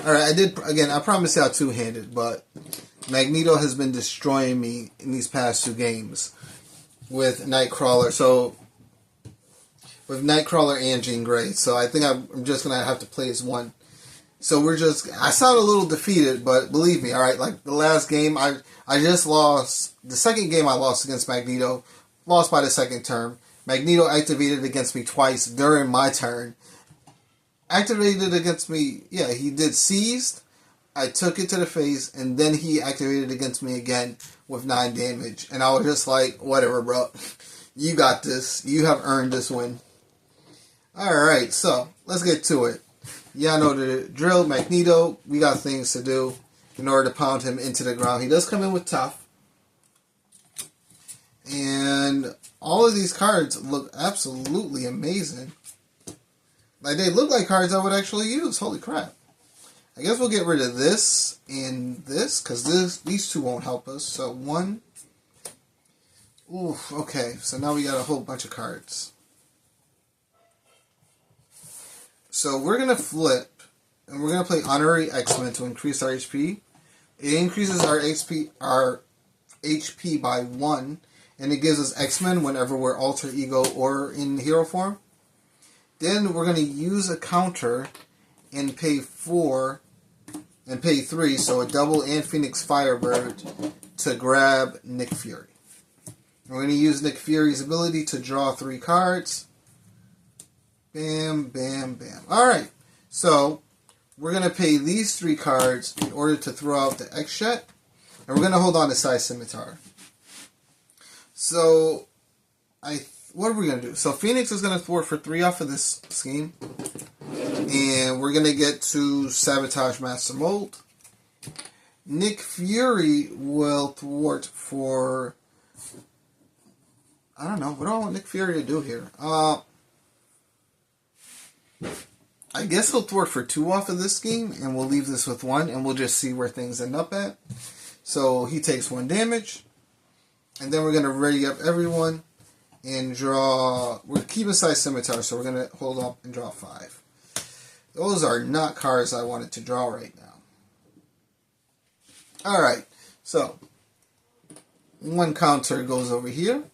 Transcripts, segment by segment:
Alright, I promised y'all two-handed, but Magneto has been destroying me in these past two games with Nightcrawler. So, with Nightcrawler and Jean Grey. So I think I'm just going to have to play as one. So I sound a little defeated, but believe me, alright, like the last game, I just lost, the second game I lost against Magneto, lost by the second turn. Magneto activated against me twice during my turn. Activated against me, yeah, he did Seized, I took it to the face, and then he activated against me again with 9 damage. And I was just like, whatever, bro. You got this. You have earned this win. Alright, so, let's get to it. Y'all know the drill. Magneto, we got things to do in order to pound him into the ground. He does come in with tough. And all of these cards look absolutely amazing. Like, they look like cards I would actually use. Holy crap. I guess we'll get rid of this and this, because these two won't help us. So, 1. Oof, okay. So now we got a whole bunch of cards. So we're going to flip, and we're going to play Honorary X-Men to increase our HP. It increases our HP by 1, and it gives us X-Men whenever we're Alter Ego or in hero form. Then we're going to use a counter and pay 4 and pay 3, so a double and Phoenix Firebird to grab Nick Fury. We're going to use Nick Fury's ability to draw 3 cards. Bam, bam, bam. Alright, so we're going to pay these 3 cards in order to throw out the X-Jet, and we're going to hold on to Psy Scimitar. So, what are we going to do? So Phoenix is going to thwart for 3 off of this scheme. And we're going to get to Sabotage Master Mold. Nick Fury will thwart for... I don't know. What do I want Nick Fury to do here? I guess he'll thwart for 2 off of this scheme. And we'll leave this with 1. And we'll just see where things end up at. So he takes 1 damage. And then we're going to ready up everyone. And draw... We're keeping Psy Scimitar, so we're going to hold up and draw 5. Those are not cards I wanted to draw right now. Alright, so... 1 counter goes over here.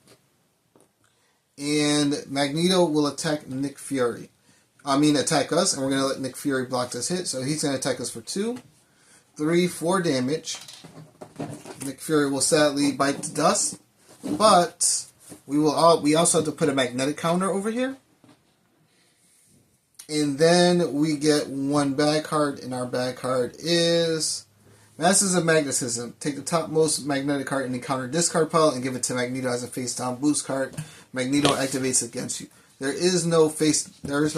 And Magneto will attack Nick Fury. Attack us, and we're going to let Nick Fury block this hit. So he's going to attack us for 2, 3, 4 damage. Nick Fury will sadly bite the dust. But... We also have to put a magnetic counter over here. And then we get 1 bad card, and our bad card is Masters of Magnetism. Take the topmost magnetic card in the counter discard pile and give it to Magneto as a face-down boost card. Magneto activates against you. There is no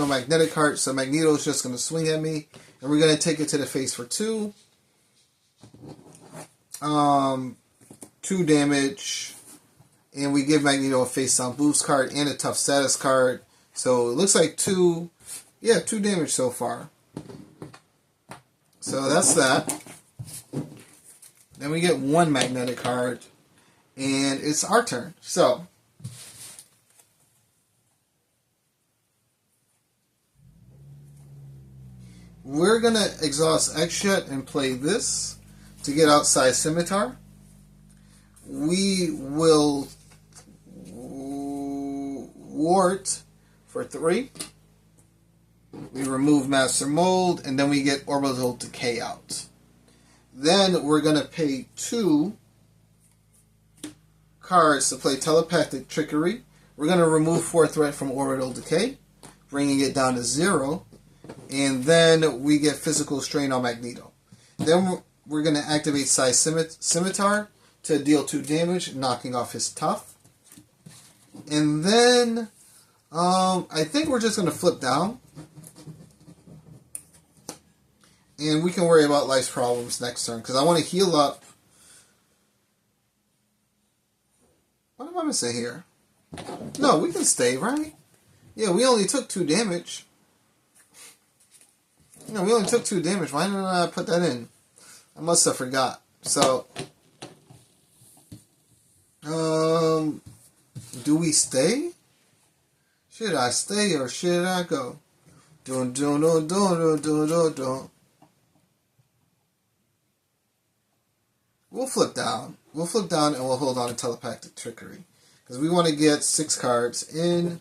magnetic card, so Magneto is just going to swing at me. And we're going to take it to the face for 2. 2 damage. And we give Magneto a face-down boost card and a tough status card. So it looks like 2 damage so far. So that's that. Then we get 1 magnetic card. And it's our turn. So we're going to exhaust X-Jet and play this to get outside Scimitar. We will Wart for 3. We remove Master Mold, and then we get Orbital Decay out. Then we're going to pay 2 cards to play Telepathic Trickery. We're going to remove 4 threat from Orbital Decay, bringing it down to 0. And then we get Physical Strain on Magneto. Then we're going to activate Psy Scimitar to deal 2 damage, knocking off his tough. And then, I think we're just going to flip down. And we can worry about life's problems next turn, because I want to heal up. What am I missing here? No, we can stay, right? Yeah, we only took 2 damage. No, we only took 2 damage. Why didn't I put that in? I must have forgot. So, do we stay? Should I stay or should I go? Dun, dun, dun, dun, dun, dun, dun, dun. We'll flip down. We'll flip down and we'll hold on to Telepathic Trickery. Because we want to get 6 cards in.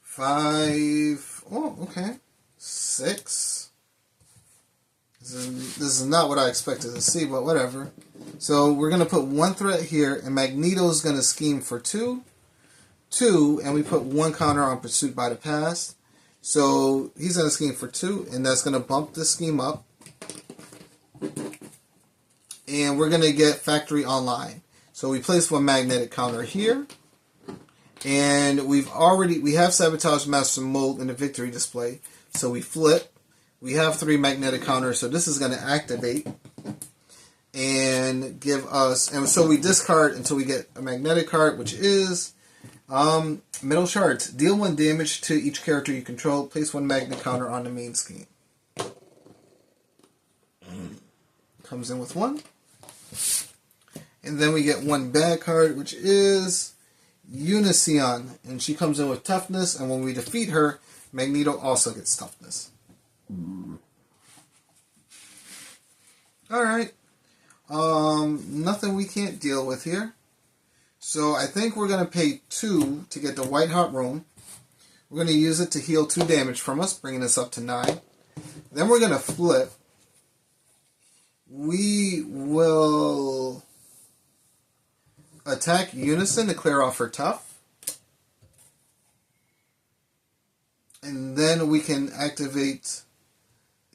Five. Oh, okay. 6. This is not what I expected to see, but whatever. So we're going to put 1 threat here, and Magneto's going to scheme for 2. 2, and we put 1 counter on Pursuit by the Past. So he's going to scheme for 2, and that's going to bump this scheme up. And we're going to get Factory Online. So we place 1 magnetic counter here. And we have Sabotage Master Mold in the victory display. So we flip. We have 3 magnetic counters, so this is going to activate and give us, and so we discard until we get a magnetic card, which is Metal Shards. Deal 1 damage to each character you control. Place 1 magnet counter on the main scheme. Comes in with 1. And then we get 1 bad card, which is Unision, and she comes in with Toughness, and when we defeat her, Magneto also gets Toughness. Alright. Nothing we can't deal with here. So I think we're going to pay 2 to get the White Hot Room. We're going to use it to heal 2 damage from us, bringing us up to 9. Then we're going to flip. We will attack Unison to clear off her Tough. And then we can activate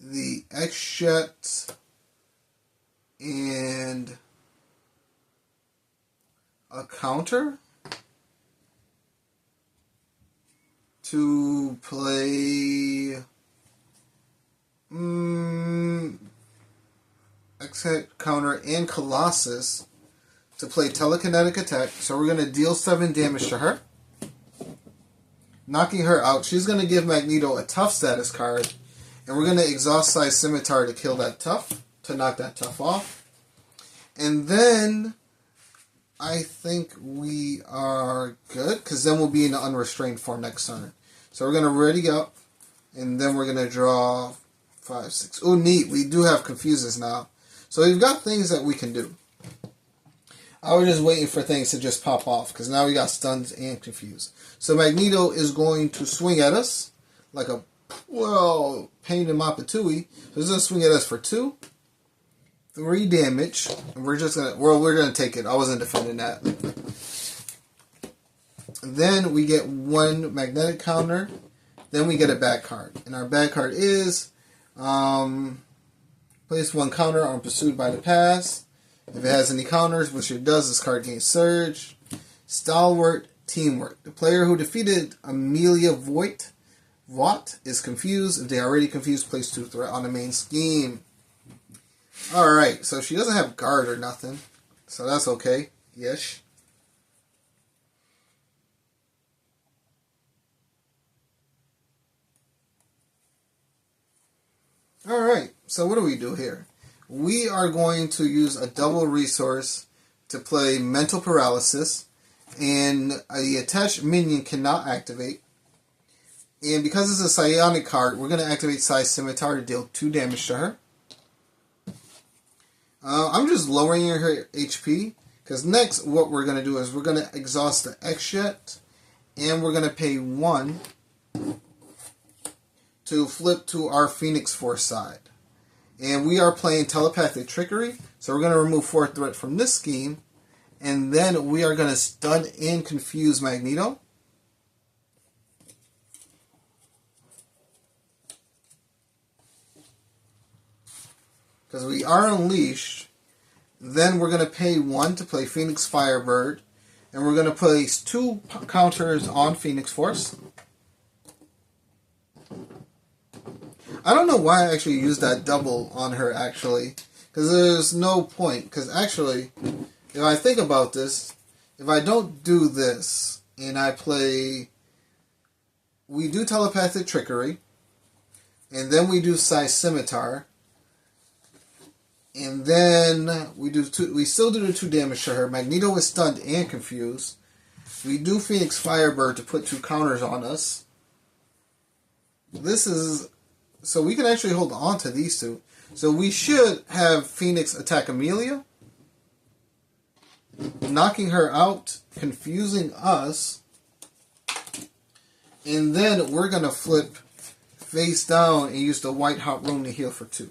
the X-Jet and a counter to play X-Jet counter and Colossus to play Telekinetic Attack. So we're going to deal 7 damage to her, knocking her out. She's going to give Magneto a Tough status card. And we're going to exhaust Size Scimitar to kill that Tough, to knock that Tough off. And then I think we are good, because then we'll be in the unrestrained form next turn. So we're going to ready up, and then we're going to draw 5, 6. Oh, neat. We do have Confuses now. So we've got things that we can do. I was just waiting for things to just pop off, because now we got Stuns and Confuse. So Magneto is going to swing at us like a pain in Mapatui. So he's going to swing at us for 2. 3 damage. And we're just going to, we're going to take it. I wasn't defending that. Then we get 1 magnetic counter. Then we get a bad card. And our bad card is place 1 counter on Pursued by the Past. If it has any counters, which it does, this card gains Surge. Stalwart Teamwork. The player who defeated Amelia Voight is confused. If they are already confused, place 2 threat on the main scheme. Alright, so she doesn't have guard or nothing. So that's okay. Yes. Alright, so what do we do here? We are going to use a double resource to play Mental Paralysis. And the attached minion cannot activate. And because it's a psionic card, we're going to activate Size Scimitar to deal 2 damage to her. I'm just lowering her HP, because next what we're going to do is we're going to exhaust the X-Jet, and we're going to pay 1 to flip to our Phoenix Force side. And we are playing Telepathic Trickery, so we're going to remove 4 threat from this scheme, and then we are going to stun and confuse Magneto. Because we are unleashed. Then we're going to pay 1 to play Phoenix Firebird. And we're going to place 2 counters on Phoenix Force. I don't know why I actually used that double on her, actually. Because there's no point. Because actually, if I think about this, if I don't do this, and I play... We do Telepathic Trickery. And then we do Size Scimitar. And then we still do the 2 damage to her. Magneto is stunned and confused. We do Phoenix Firebird to put 2 counters on us. This is... So we can actually hold on to these 2. So we should have Phoenix attack Amelia, knocking her out, confusing us. And then we're going to flip face down and use the White Hot Room to heal for 2.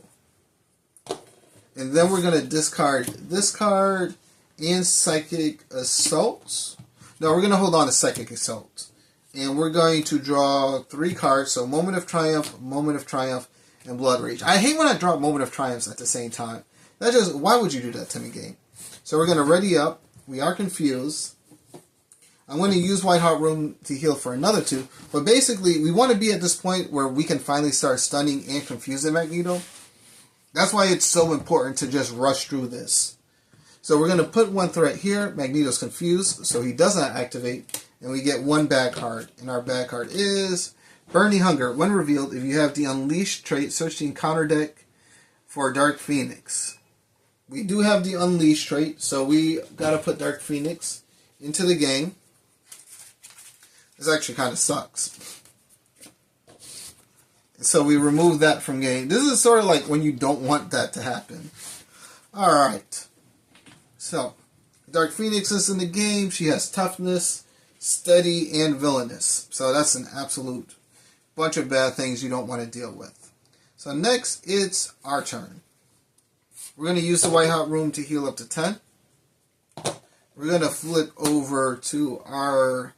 And then we're going to discard this card and Psychic Assault. No, we're going to hold on to Psychic Assault. And we're going to draw 3 cards. So Moment of Triumph, and Blood Rage. I hate when I draw Moment of Triumphs at the same time. Why would you do that to me, game? So we're going to ready up. We are confused. I'm going to use White Hot Room to heal for another 2. But basically, we want to be at this point where we can finally start stunning and confusing Magneto. That's why it's so important to just rush through this. So we're going to put 1 threat here. Magneto's confused, so he does not activate. And we get 1 bad card. And our bad card is Burning Hunger. When revealed, if you have the Unleashed trait, search the encounter deck for Dark Phoenix. We do have the Unleashed trait, so we got to put Dark Phoenix into the game. This actually kind of sucks. So we remove that from game. This is sort of like when you don't want that to happen. Alright. So, Dark Phoenix is in the game. She has toughness, steady, and villainous. So that's an absolute bunch of bad things you don't want to deal with. So next, it's our turn. We're going to use the White Hot Room to heal up to 10. We're going to flip over to our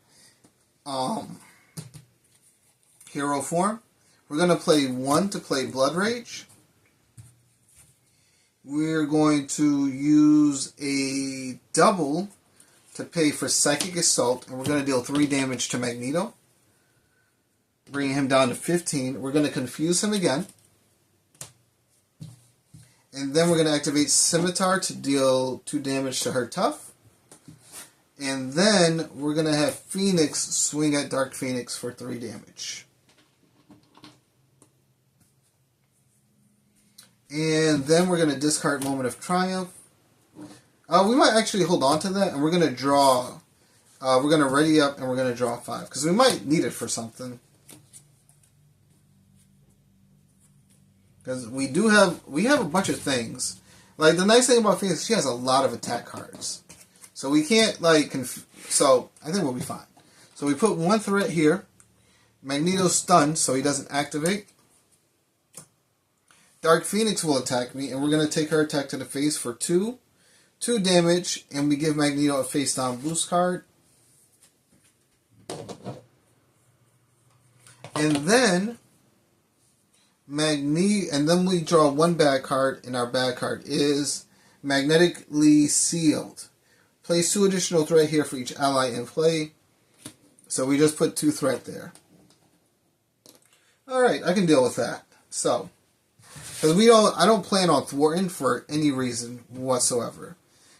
hero form. We're going to play 1 to play Blood Rage. We're going to use a double to pay for Psychic Assault, and we're going to deal 3 damage to Magneto, bringing him down to 15. We're going to confuse him again. And then we're going to activate Scimitar to deal 2 damage to her tough. And then we're going to have Phoenix swing at Dark Phoenix for 3 damage. And then we're going to discard Moment of Triumph. We might actually hold on to that, and we're going to draw. We're going to ready up, and we're going to draw 5. Because we might need it for something. Because we have a bunch of things. Like, the nice thing about Phoenix, she has a lot of attack cards. So we can't, like, so I think we'll be fine. So we put 1 threat here. Magneto's stunned, so he doesn't activate. Dark Phoenix will attack me, and we're going to take her attack to the face for 2 damage, and we give Magneto a face down boost card. And then we draw 1 bad card, and our bad card is Magnetically Sealed. Place 2 additional threat here for each ally in play. So we just put 2 threat there. Alright, I can deal with that. So, because I don't plan on thwarting for any reason whatsoever.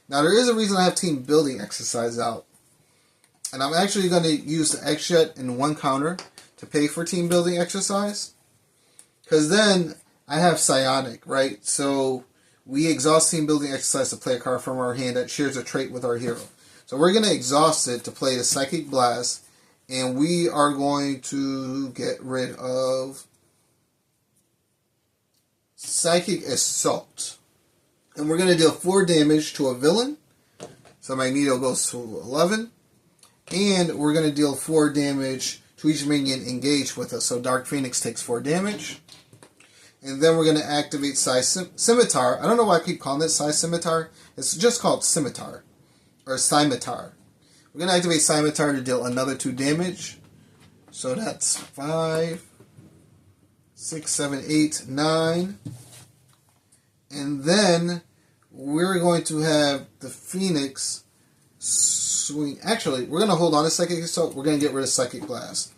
Now, there is a reason I have team building exercise out. And I'm actually going to use the X-Jet in 1 counter to pay for team building exercise. Because then I have Psionic, right? So we exhaust team building exercise to play a card from our hand that shares a trait with our hero. So we're going to exhaust it to play the Psychic Blast. And we are going to get rid of Psychic Assault. And we're going to deal 4 damage to a villain. So Magneto goes to 11. And we're going to deal 4 damage to each minion engaged with us. So Dark Phoenix takes 4 damage. And then we're going to activate Scimitar. I don't know why I keep calling it Scimitar. It's just called Scimitar. Or Scimitar. We're going to activate Scimitar to deal another 2 damage. So that's 5, 6, 7, 8, 9. And then we're going to have the Phoenix swing. Actually, we're going to hold on to Psychic Assault. We're going to get rid of Psychic Blast.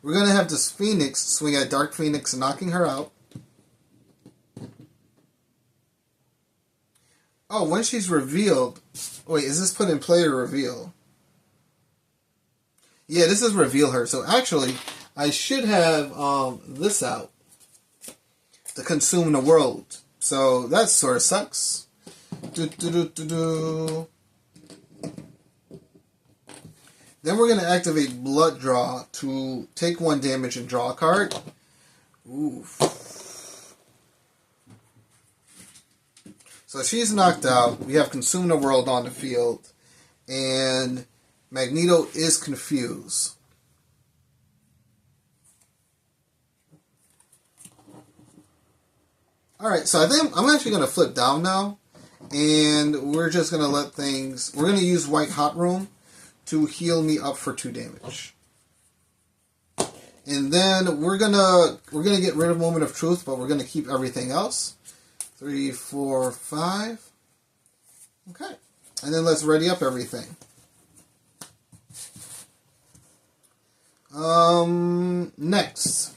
We're going to have this Phoenix swing at Dark Phoenix, knocking her out. Oh, when she's revealed... Wait, is this put in play or reveal? Yeah, this is reveal her. So actually, I should have this out. To consume the world. So that sort of sucks. Then we're going to activate Blood Draw to take 1 damage and draw a card. Oof. So she's knocked out. We have Consume the World on the field. And Magneto is confused. Alright, so I think I'm actually going to flip down now. And we're just going to let things... We're going to use White Hot Room to heal me up for 2 damage. And then we're gonna get rid of Moment of Truth, but we're gonna keep everything else. 3, 4, 5. Okay. And then let's ready up everything. Next.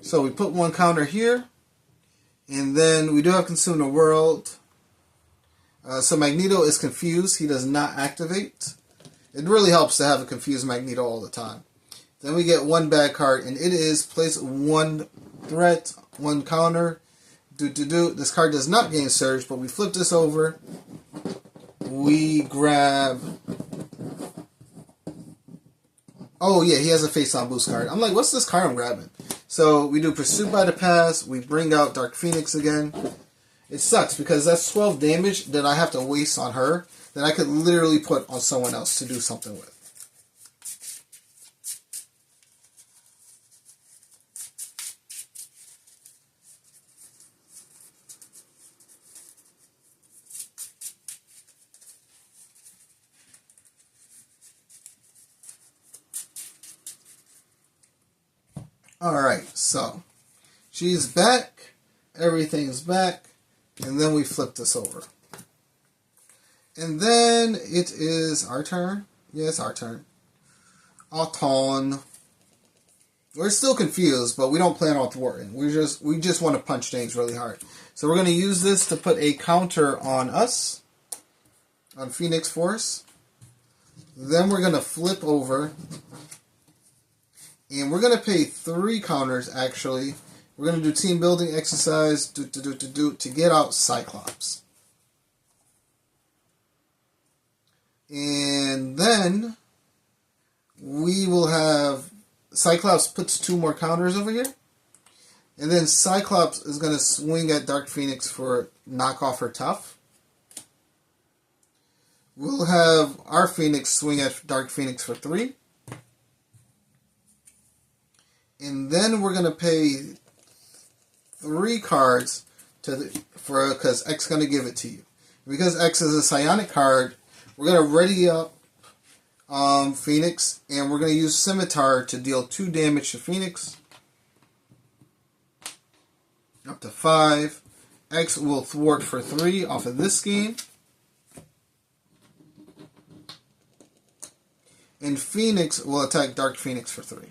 So we put 1 counter here. And then we do have Consume the World. So Magneto is confused. He does not activate. It really helps to have a confused Magneto all the time. Then we get 1 bad card, and it is place 1 threat, 1 counter. This card does not gain Surge, but we flip this over. We grab... Oh yeah, he has a face-on boost card. I'm like, what's this card I'm grabbing? So we do Pursuit by the Pass. We bring out Dark Phoenix again. It sucks because that's 12 damage that I have to waste on her that I could literally put on someone else to do something with. Alright, so she's back, everything's back, and then we flip this over. And then it is our turn. Yeah, it's our turn. Auton. We're still confused, but we don't plan on thwarting. We just want to punch things really hard. So we're going to use this to put a counter on us, on Phoenix Force. Then we're going to flip over. And we're going to pay 3 counters, actually. We're going to do team building exercise to get out Cyclops. And then we will have Cyclops puts 2 more counters over here. And then Cyclops is going to swing at Dark Phoenix for knock off her tough. We'll have our Phoenix swing at Dark Phoenix for 3. And then we're going to pay 3 cards because X is going to give it to you. Because X is a psionic card, we're going to ready up Phoenix, and we're going to use Scimitar to deal 2 damage to Phoenix. Up to 5. X will thwart for 3 off of this game. And Phoenix will attack Dark Phoenix for 3.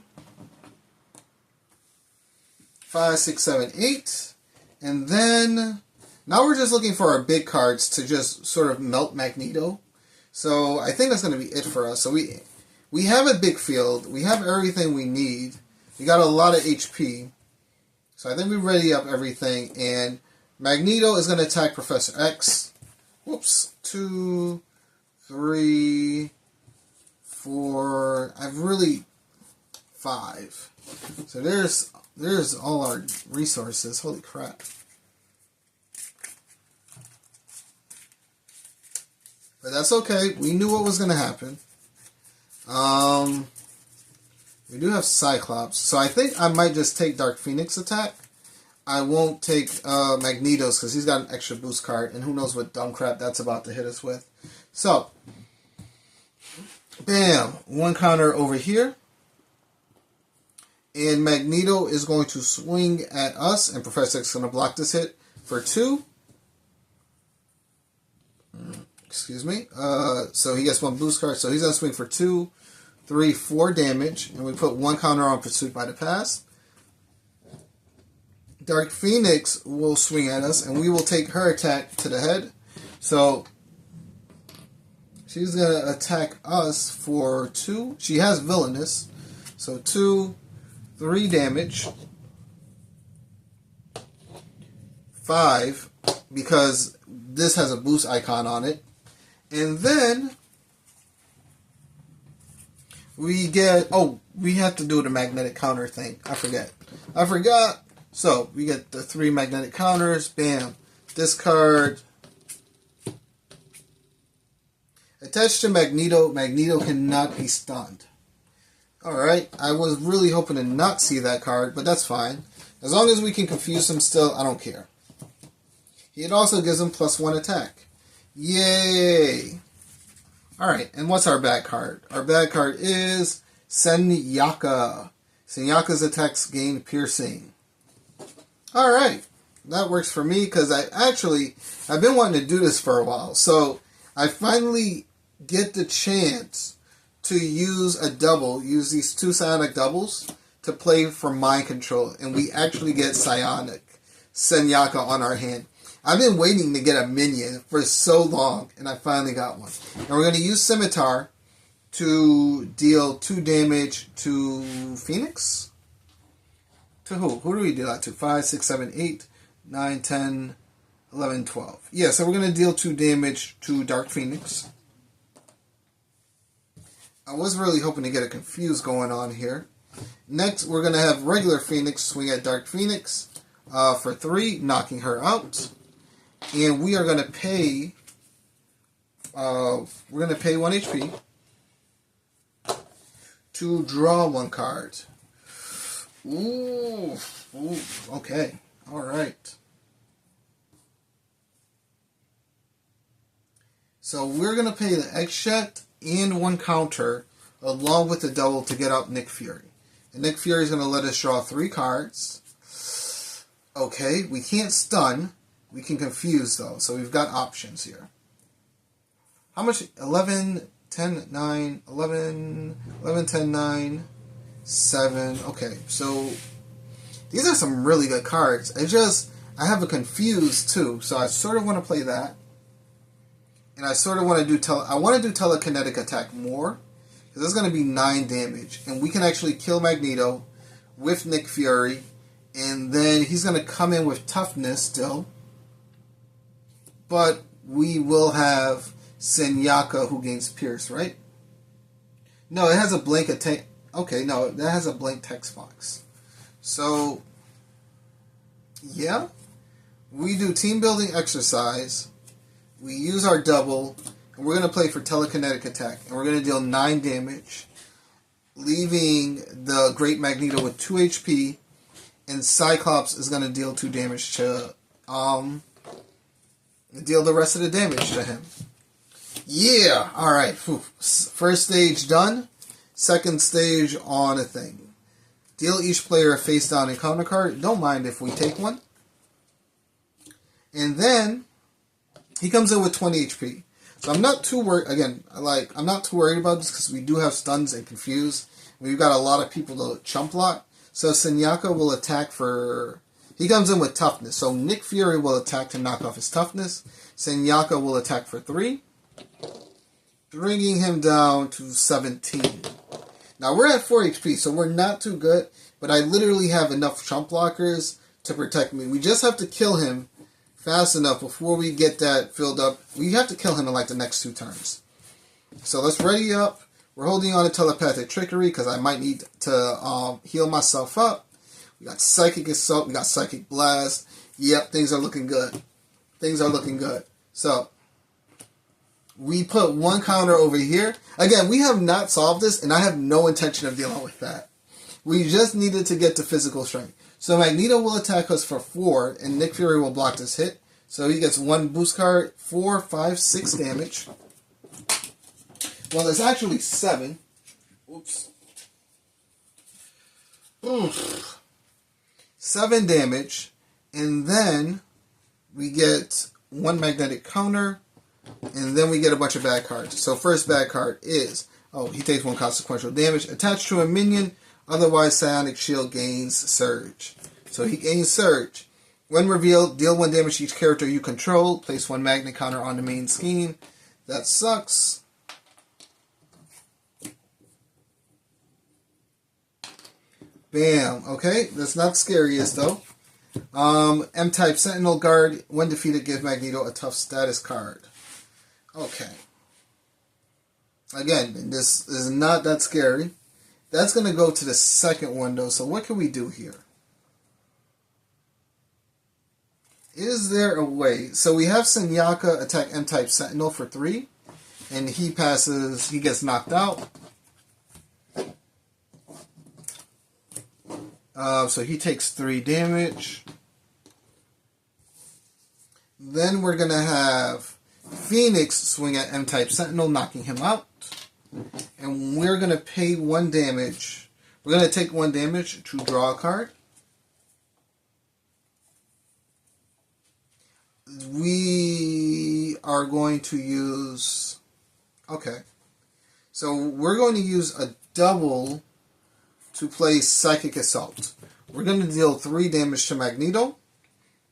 5, 6, 7, 8. And then, now we're just looking for our big cards to just sort of melt Magneto. So I think that's going to be it for us. So we have a big field. We have everything we need. We got a lot of HP. So I think we ready up everything. And Magneto is going to attack Professor X. Whoops. 2, 3, 4. I've really... 5. So there's all our resources. Holy crap. But that's okay. We knew what was going to happen. We do have Cyclops. So I think I might just take Dark Phoenix attack. I won't take Magneto's because he's got an extra boost card. And who knows what dumb crap that's about to hit us with. So, bam. 1 counter over here. And Magneto is going to swing at us. And Professor X is going to block this hit for 2. Excuse me. So he gets 1 boost card. So he's going to swing for 2, 3, 4 damage. And we put 1 counter on Pursuit by the Pass. Dark Phoenix will swing at us. And we will take her attack to the head. So she's going to attack us for 2. She has Villainous. So 2, 3 damage. 5 because this has a boost icon on it. And then we get, oh, we have to do the magnetic counter thing. I forgot. So we get the 3 magnetic counters. Bam. Discard. Attached to Magneto. Magneto cannot be stunned. Alright. I was really hoping to not see that card, but that's fine. As long as we can confuse him still, I don't care. It also gives him +1 attack. Yay! Alright, and what's our bad card? Our bad card is Senyaka. Senyaka's attacks gain piercing. Alright, that works for me because I've been wanting to do this for a while. So I finally get the chance to use these 2 psionic doubles to play for mind control. And we actually get psionic Senyaka on our hand. I've been waiting to get a minion for so long, and I finally got one. And we're going to use Scimitar to deal 2 damage to Phoenix? To who? Who do we deal that to? 5, 6, 7, 8, 9, 10, 11, 12. Yeah, so we're going to deal 2 damage to Dark Phoenix. I was really hoping to get a confuse going on here. Next, we're going to have regular Phoenix swing at Dark Phoenix for 3, knocking her out. And we are going to pay, we're going to pay 1 HP to draw 1 card. Ooh, okay, alright. So we're going to pay the X-Shet and 1 counter along with the double to get out Nick Fury. And Nick Fury is going to let us draw 3 cards. Okay, we can't stun. We can confuse, though, so we've got options here. How much? 11, 10, 9, 11, 10, 9, 7. Okay, so these are some really good cards. I have a confuse, too, so I sort of want to play that. And I sort of want to do, I want to do telekinetic attack more, because it's going to be 9 damage. And we can actually kill Magneto with Nick Fury, and then he's going to come in with toughness still. But we will have Senyaka who gains Pierce, right? No, it has a blank attack. Okay, no, that has a blank text box. So, yeah. We do team building exercise. We use our double. And we're going to play for telekinetic attack. And we're going to deal 9 damage. Leaving the Great Magneto with 2 HP. And Cyclops is going to deal 2 damage to deal the rest of the damage to him. Yeah! Alright. First stage done. Second stage on a thing. Deal each player a face down encounter card. Don't mind if we take one. And then he comes in with 20 HP. So I'm not too worried. Again, I'm not too worried about this because we do have stuns and confuse. We've got a lot of people to chump block. So Senyaka will attack for... He comes in with toughness. So Nick Fury will attack to knock off his toughness. Senyaka will attack for 3. Bringing him down to 17. Now we're at 4 HP, so we're not too good. But I literally have enough chump blockers to protect me. We just have to kill him fast enough before we get that filled up. We have to kill him in like the next 2 turns. So let's ready up. We're holding on to telepathic trickery because I might need to heal myself up. We got psychic assault. We got psychic blast. Yep, things are looking good. Things are looking good. So we put 1 counter over here. Again, we have not solved this, and I have no intention of dealing with that. We just needed to get to physical strength. So Magneto will attack us for 4, and Nick Fury will block this hit. So he gets 1 boost card, 4, 5, 6 damage. Well, it's actually 7. Oops. 7 damage. And then we get 1 magnetic counter. And then we get a bunch of bad cards. So first bad card is, he takes 1 consequential damage. Attached to a minion. Otherwise, Psionic Shield gains Surge. So he gains Surge. When revealed, deal 1 damage to each character you control. Place 1 magnet counter on the main scheme. That sucks. Bam. Okay, that's not scariest though. M-type Sentinel Guard. When defeated, give Magneto a tough status card. Okay. Again, this is not that scary. That's going to go to the second window. So what can we do here? Is there a way? So we have Senyaka attack M-type Sentinel for 3. And he passes, he gets knocked out. So he takes 3 damage. Then we're going to have Phoenix swing at M-type Sentinel, knocking him out. And we're going to pay 1 damage. We're going to take 1 damage to draw a card. We are going to use... Okay. So we're going to use a double to play Psychic Assault. We're going to deal 3 damage to Magneto,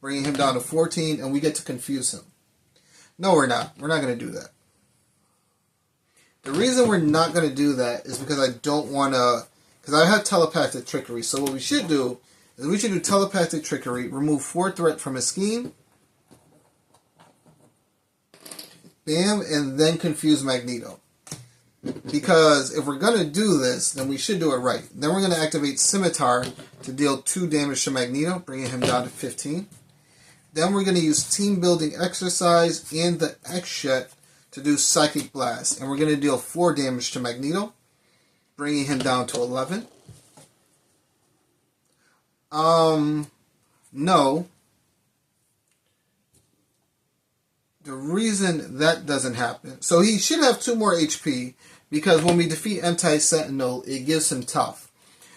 bringing him down to 14, and we get to confuse him. No, we're not. We're not going to do that. The reason we're not going to do that is because I don't want to... Because I have Telepathic Trickery. So what we should do is we should do Telepathic Trickery, remove 4 threat from his scheme. Bam, and then confuse Magneto. Because if we're going to do this, then we should do it right. Then we're going to activate Scimitar to deal 2 damage to Magneto, bringing him down to 15. Then we're going to use Team Building Exercise and the X-Shet to do Psychic Blast. And we're going to deal 4 damage to Magneto, bringing him down to 11. No. The reason that doesn't happen... So he should have 2 more HP, because when we defeat M-type Sentinel, it gives him tough.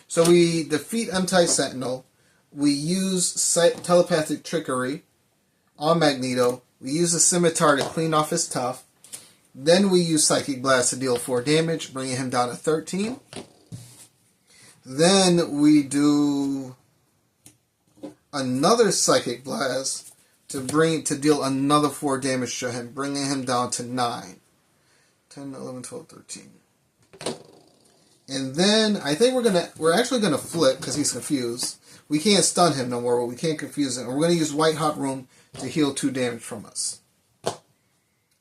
So we defeat M-type Sentinel, we use Telepathic Trickery on Magneto, we use the Scimitar to clean off his tough, then we use Psychic Blast to deal 4 damage, bringing him down to 13. Then we do another Psychic Blast to deal another 4 damage to him, bringing him down to 9. 10, 11, 12, 13. And then I think we're actually gonna flip because he's confused. We can't stun him no more, but we can't confuse him. And we're gonna use White Hot Room to heal 2 damage from us.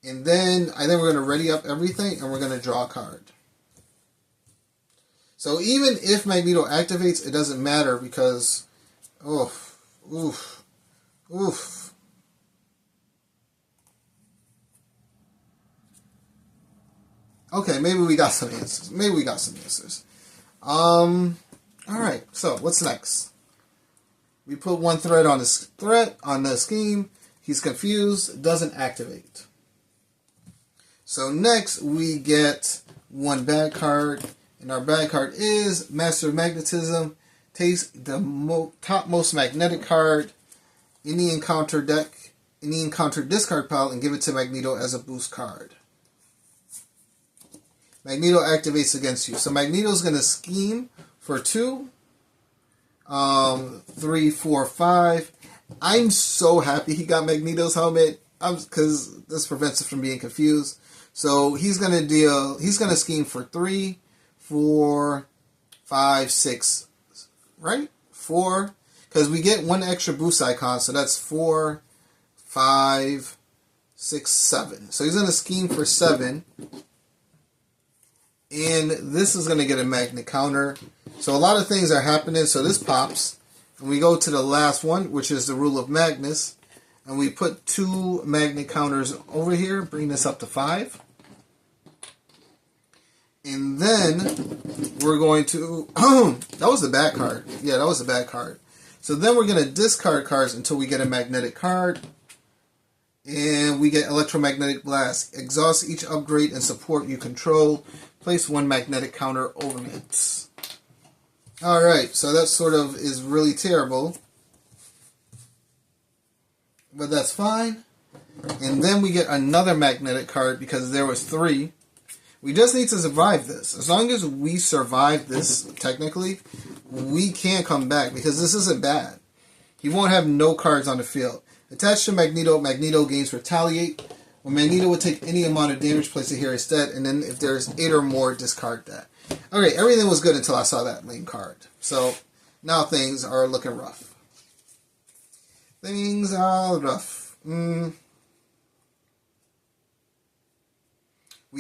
And then I think we're gonna ready up everything and we're gonna draw a card. So even if Magneto activates, it doesn't matter because oof. Okay, maybe we got some answers. Alright, so what's next? We put 1 threat on the scheme. He's confused, doesn't activate. So next we get 1 bad card, and our bad card is Master of Magnetism. Takes the topmost magnetic card in the encounter deck, in the encounter discard pile, and give it to Magneto as a boost card. Magneto activates against you. So Magneto's going to scheme for 2. 3, 4, 5. I'm so happy he got Magneto's helmet. Because this prevents us from being confused. So he's going to scheme for 3, 4, 5, 6. Right? 4. Because we get 1 extra boost icon. So that's 4, 5, 6, 7. So he's going to scheme for 7. And this is going to get a magnet counter. So a lot of things are happening. So this pops. And we go to the last one, which is the Rule of Magnus. And we put 2 magnet counters over here. Bring this up to 5. And then we're going to... that was the bad card. Yeah, that was the bad card. So then we're going to discard cards until we get a magnetic card. And we get Electromagnetic Blast. Exhaust each upgrade and support you control. Place 1 magnetic counter over it. Alright, so that sort of is really terrible. But that's fine. And then we get another magnetic card because there was 3. We just need to survive this. As long as we survive this, technically, we can't come back because this isn't bad. He won't have no cards on the field. Attached to Magneto, Magneto gains Retaliate. When Magneto would take any amount of damage, place it here instead, and then if there's 8 or more, discard that. Okay, everything was good until I saw that main card. So, now things are looking rough. Things are rough. We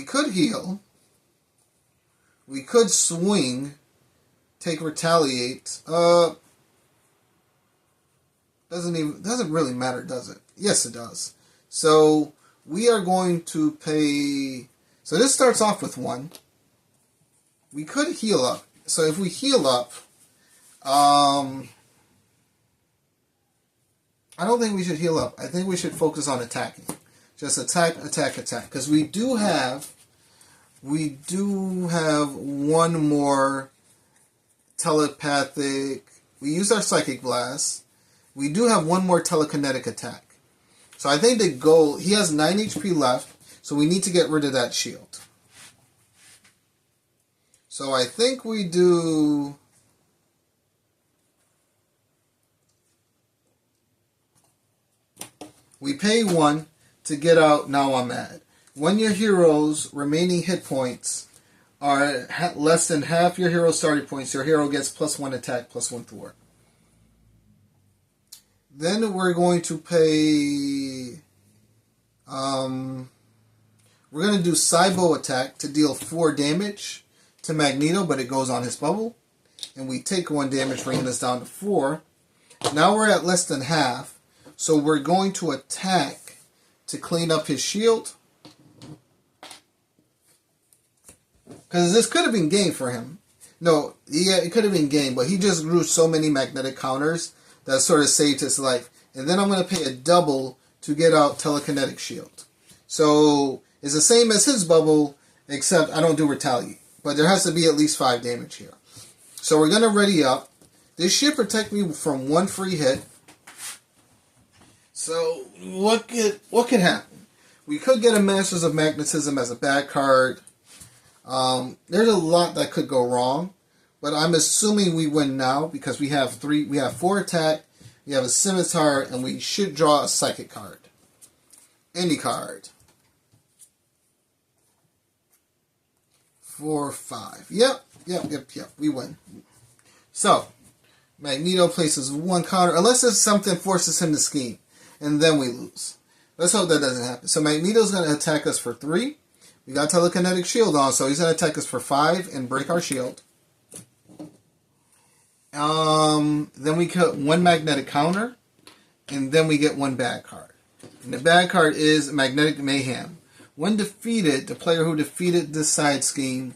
could heal. We could swing. Take retaliate. Doesn't really matter, does it? Yes, it does. So we are going to pay. So this starts off with 1. We could heal up. So if we heal up, I don't think we should heal up. I think we should focus on attacking. Just attack, attack, attack. Because we do have one more telepathic. We used our psychic blast. We do have one more telekinetic attack. So I think the goal, he has 9 HP left, so we need to get rid of that shield. So I think we do... We pay 1 to get out Now I'm Mad. When your hero's remaining hit points are less than half your hero's starting points, your hero gets +1 attack, +1 thwart. Then we're going to pay... we're going to do Cybo attack to deal 4 damage to Magneto, but it goes on his bubble. And we take 1 damage, bringing us down to 4. Now we're at less than half. So we're going to attack to clean up his shield. Because this could have been game for him. No, yeah, it could have been game, but he just grew so many magnetic counters that sort of saved his life. And then I'm going to pay a double to get out telekinetic shield. So it's the same as his bubble, except I don't do retaliate. But there has to be at least 5 damage here. So we're going to ready up. This should protect me from 1 free hit. So what could happen? We could get a Masters of Magnetism as a bad card. There's a lot that could go wrong, but I'm assuming we win now because we have 4 attack, we have a scimitar, and we should draw a psychic card. Any card. 4, 5. Yep. We win. So Magneto places 1 counter, unless there's something forces him to scheme, and then we lose. Let's hope that doesn't happen. So Magneto's going to attack us for 3. We got telekinetic shield on, so he's going to attack us for 5 and break our shield. Then we get 1 magnetic counter, and then we get 1 bad card. And the bad card is Magnetic Mayhem. When defeated, the player who defeated this side scheme,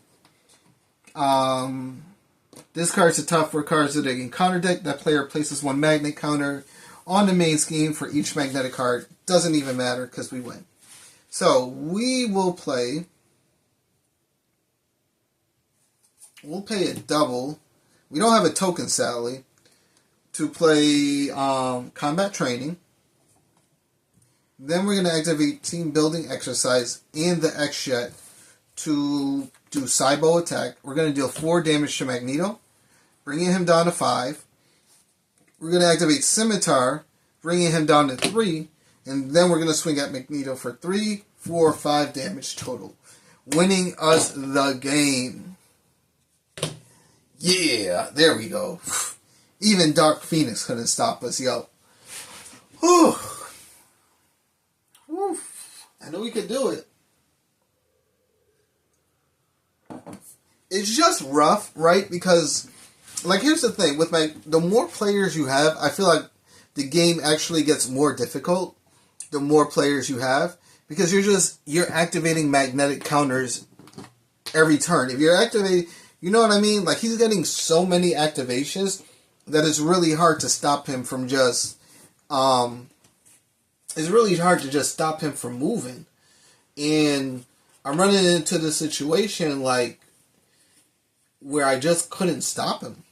discards the top 4 cards of the encounter deck. That player places 1 magnet counter on the main scheme for each magnetic card. Doesn't even matter because we win. So we will play. We'll pay a double. We don't have a token, sadly, to play combat training. Then we're going to activate team building exercise and the X-Jet to do Cybo attack. We're going to deal 4 damage to Magneto, bringing him down to 5. We're going to activate Scimitar, bringing him down to 3. And then we're going to swing at Magneto for 3, 4, 5 damage total, winning us the game. Yeah, there we go. Even Dark Phoenix couldn't stop us, yo. Whew. Whew. I know we could do it. It's just rough, right? Because, like, here's the thing. With the more players you have, I feel like the game actually gets more difficult the more players you have. Because you're activating magnetic counters every turn. If you're activating, you know what I mean? Like, he's getting so many activations that it's really hard to stop him from just, it's really hard to just stop him from moving. And I'm running into the situation, like, where I just couldn't stop him.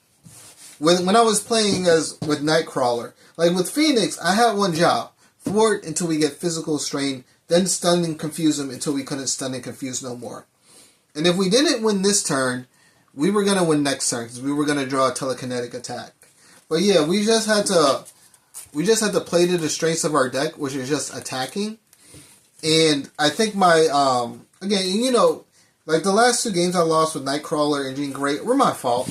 When I was playing with Nightcrawler, like with Phoenix, I had one job. Thwart until we get physical strain, then stun and confuse him until we couldn't stun and confuse no more. And if we didn't win this turn, we were going to win next turn because we were going to draw a telekinetic attack. But yeah, we just had to play to the strengths of our deck, which is just attacking. And I think my, again, you know, like the last 2 games I lost with Nightcrawler and Jean Grey were my fault.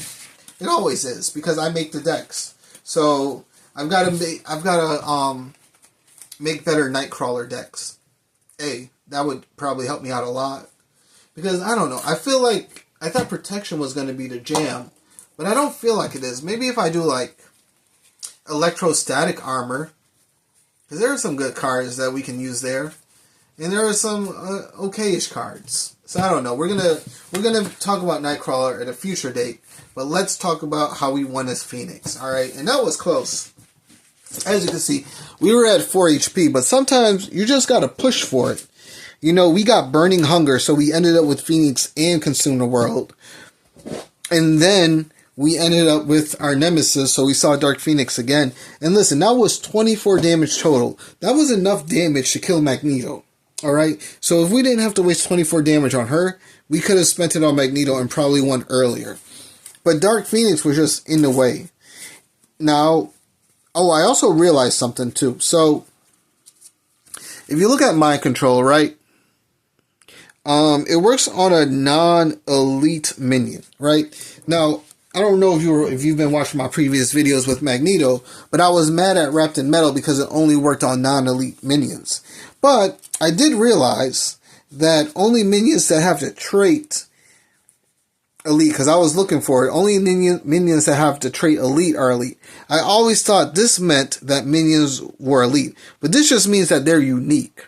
It always is, because I make the decks. So I've gotta make better Nightcrawler decks. That would probably help me out a lot. Because, I don't know, I feel like, I thought Protection was going to be the jam, but I don't feel like it is. Maybe if I do, like, Electrostatic Armor, because there are some good cards that we can use there, and there are some okay-ish cards. So, I don't know, we're gonna talk about Nightcrawler at a future date, but let's talk about how we won as Phoenix, alright? And that was close. As you can see, we were at 4 HP, but sometimes you just gotta push for it. You know, we got Burning Hunger, so we ended up with Phoenix and Consume the World. And then we ended up with our Nemesis, so we saw Dark Phoenix again. And listen, that was 24 damage total. That was enough damage to kill Magneto. Alright? So if we didn't have to waste 24 damage on her, we could have spent it on Magneto and probably won earlier. But Dark Phoenix was just in the way. Now, I also realized something too. So, if you look at Mind Control, right? It works on a non-elite minion, right? Now, I don't know if you've been watching my previous videos with Magneto, but I was mad at Wrapped in Metal because it only worked on non-elite minions. But I did realize that only minions that have the trait elite, because I was looking for it, only minions that have the trait elite are elite. I always thought this meant that minions were elite, but this just means that they're unique.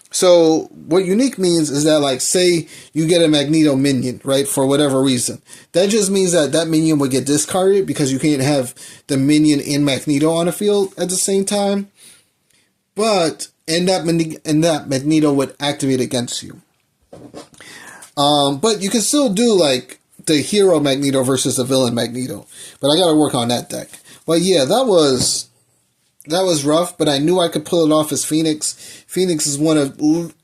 So, what unique means is that, like, say you get a Magneto minion, right, for whatever reason. That just means that that minion would get discarded because you can't have the minion and Magneto on the field at the same time. But, and that Magneto would activate against you. But you can still do, like, the hero Magneto versus the villain Magneto. But I gotta work on that deck. But yeah, that was rough, but I knew I could pull it off as Phoenix. Phoenix is one of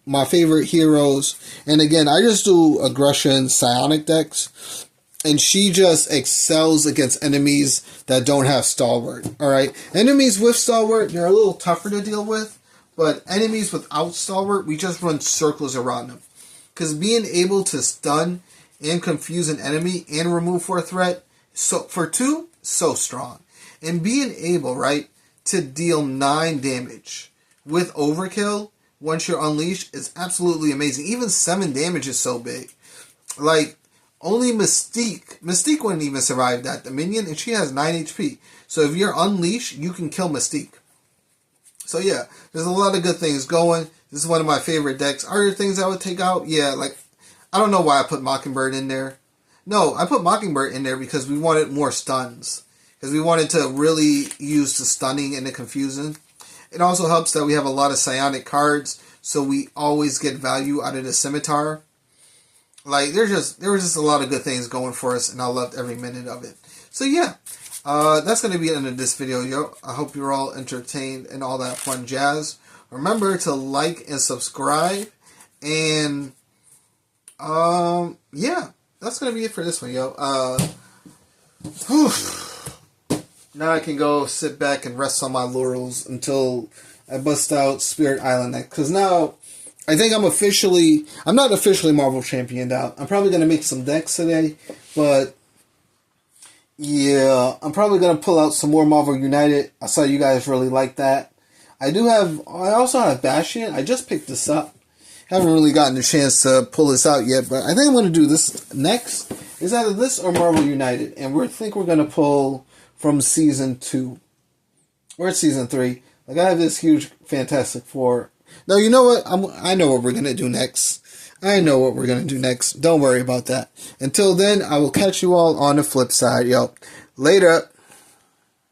my favorite heroes. And again, I just do aggression psionic decks. And she just excels against enemies that don't have Stalwart. Alright? Enemies with Stalwart, they're a little tougher to deal with. But enemies without Stalwart, we just run circles around them. Because being able to stun and confuse an enemy and remove for a threat, for 2, so strong. And being able, right, to deal 9 damage with Overkill once you're unleashed is absolutely amazing. Even 7 damage is so big. Like, only Mystique wouldn't even survive that, the minion, and she has 9 HP. So if you're unleashed, you can kill Mystique. So yeah, there's a lot of good things going. This is one of my favorite decks. Are there things I would take out? Yeah, like, I don't know why I put Mockingbird in there. No, I put Mockingbird in there because we wanted more stuns. Because we wanted to really use the stunning and the confusing. It also helps that we have a lot of psionic cards, so we always get value out of the scimitar. Like, there was just a lot of good things going for us, and I loved every minute of it. So yeah, that's going to be the end of this video, yo. I hope you're all entertained and all that fun jazz. Remember to like and subscribe, and yeah, that's going to be it for this one, yo. Now I can go sit back and rest on my laurels until I bust out Spirit Island next. Because now, I think I'm not officially Marvel Championed out. I'm probably going to make some decks today. But, yeah, I'm probably going to pull out some more Marvel United. I saw you guys really like that. I also have Bastion. I just picked this up. Haven't really gotten a chance to pull this out yet. But I think I'm going to do this next. It's either this or Marvel United. And I think we're going to pull from Season 2. Or Season 3. Like, I have this huge Fantastic Four. Now, you know what? I know what we're going to do next. Don't worry about that. Until then, I will catch you all on the flip side. Yo, later.